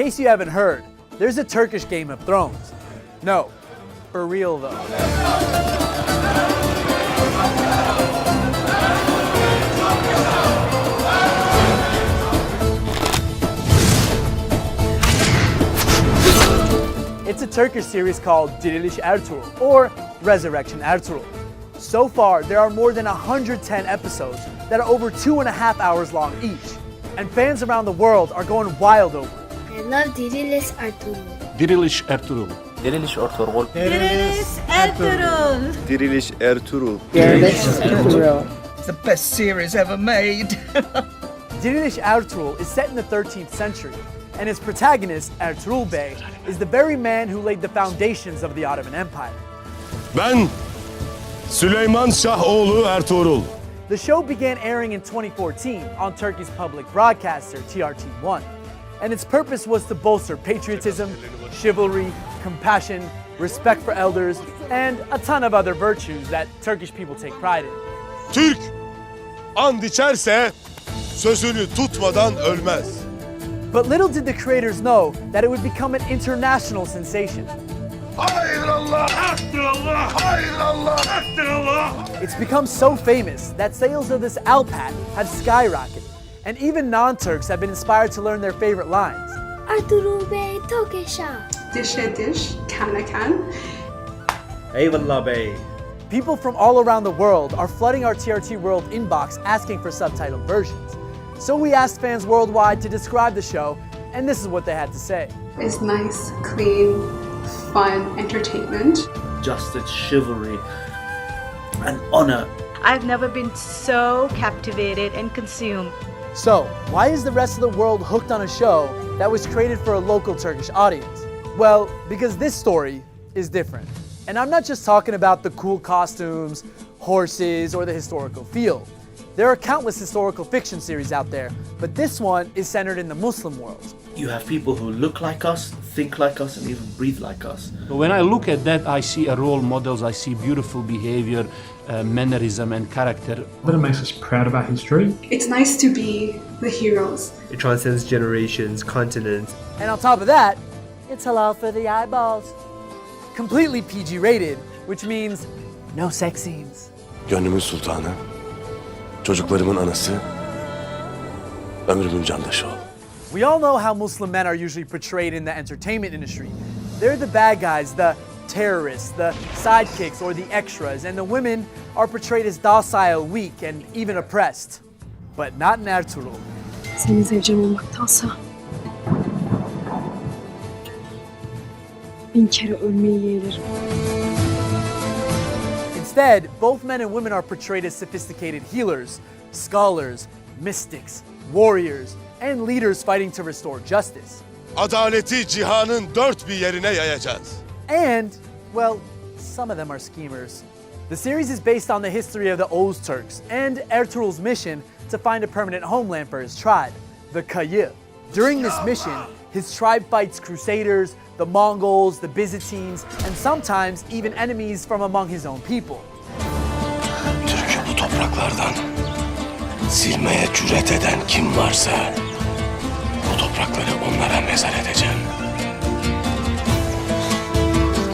case you haven't heard, there's a Turkish Game of Thrones. No, for real though. It's a Turkish series called Dirilis Ertugrul, or Resurrection Ertugrul. So far, there are more than 110 episodes that are over 2.5 hours long each, and fans around the world are going wild over it. I love Dirilis Ertugrul. Dirilis ertugrul. Dirilis ertugrul. Dirilis ertugrul. Dirilis ertugrul. Dirilis ertugrul. It's the best series ever made. Dirilis Ertugrul is set in the 13th century, and its protagonist, Ertuğrul Bey, is the very man who laid the foundations of the Ottoman Empire. Ben Süleyman Şahoğlu Ertuğrul. The show began airing in 2014 on Turkey's public broadcaster, TRT1, and its purpose was to bolster patriotism, chivalry, compassion, respect for elders, and a ton of other virtues that Turkish people take pride in. Türk and içerse sözünü tutmadan ölmez. But little did the creators know that it would become an international sensation. It's become so famous that sales of this Alpat have skyrocketed, and even non-Turks have been inspired to learn their favorite lines. Ertuğrul Bey Tokesha. Dişe diş, kana kan. Eyvallah bey. People from all around the world are flooding our TRT World inbox asking for subtitled versions. So we asked fans worldwide to describe the show, and this is what they had to say. It's nice, clean, fun entertainment. Justice, chivalry, and honor. I've never been so captivated and consumed. So, why is the rest of the world hooked on a show that was created for a local Turkish audience? Well, because this story is different. And I'm not just talking about the cool costumes, horses, or the historical feel. There are countless historical fiction series out there, but this one is centered in the Muslim world. You have people who look like us, think like us, and even breathe like us. When I look at that, I see a role models, I see beautiful behavior, mannerism and character. That it makes us proud of our history. It's nice to be the heroes. It transcends generations, continents. And on top of that, it's halal for the eyeballs. Completely PG rated, which means no sex scenes. Gönlümün sultanı, çocuklarımın anası, ömrümün candaşı ol. We all know how Muslim men are usually portrayed in the entertainment industry. They're the bad guys, the terrorists, the sidekicks, or the extras, and the women are portrayed as docile, weak, and even oppressed. But not in Ertuğrul. Senin zevcen olmaktansa bin kere ölmeyi yeğlerim. Instead, both men and women are portrayed as sophisticated healers, scholars, mystics, warriors, and leaders fighting to restore justice. Adaleti cihanın dört bir yerine yayacağız. And, well, some of them are schemers. The series is based on the history of the Oğuz Turks and Ertuğrul's mission to find a permanent homeland for his tribe, the Kayı. During this mission, his tribe fights crusaders, the Mongols, the Byzantines, and sometimes even enemies from among his own people. Türk'ü bu topraklardan silmeye cüret eden kim varsa bu toprakları onlara mezar edeceğim.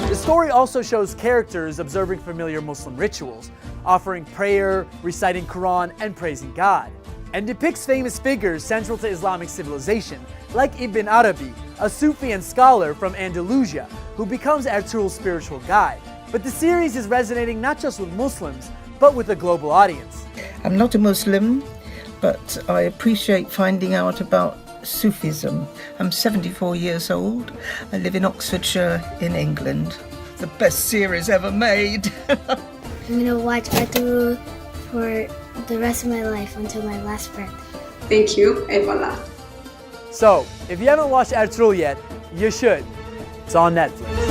The story also shows characters observing familiar Muslim rituals, offering prayer, reciting Quran, and praising God, and depicts famous figures central to Islamic civilization, like Ibn Arabi, a Sufi and scholar from Andalusia, who becomes Ertuğrul's spiritual guide. But the series is resonating not just with Muslims, but with a global audience. I'm not a Muslim, but I appreciate finding out about Sufism. I'm 74 years old. I live in Oxfordshire in England. The best series ever made. I'm gonna watch Ertuğrul for the rest of my life until my last breath. Thank you, eyvallah. So, if you haven't watched Ertuğrul yet, you should. It's on Netflix.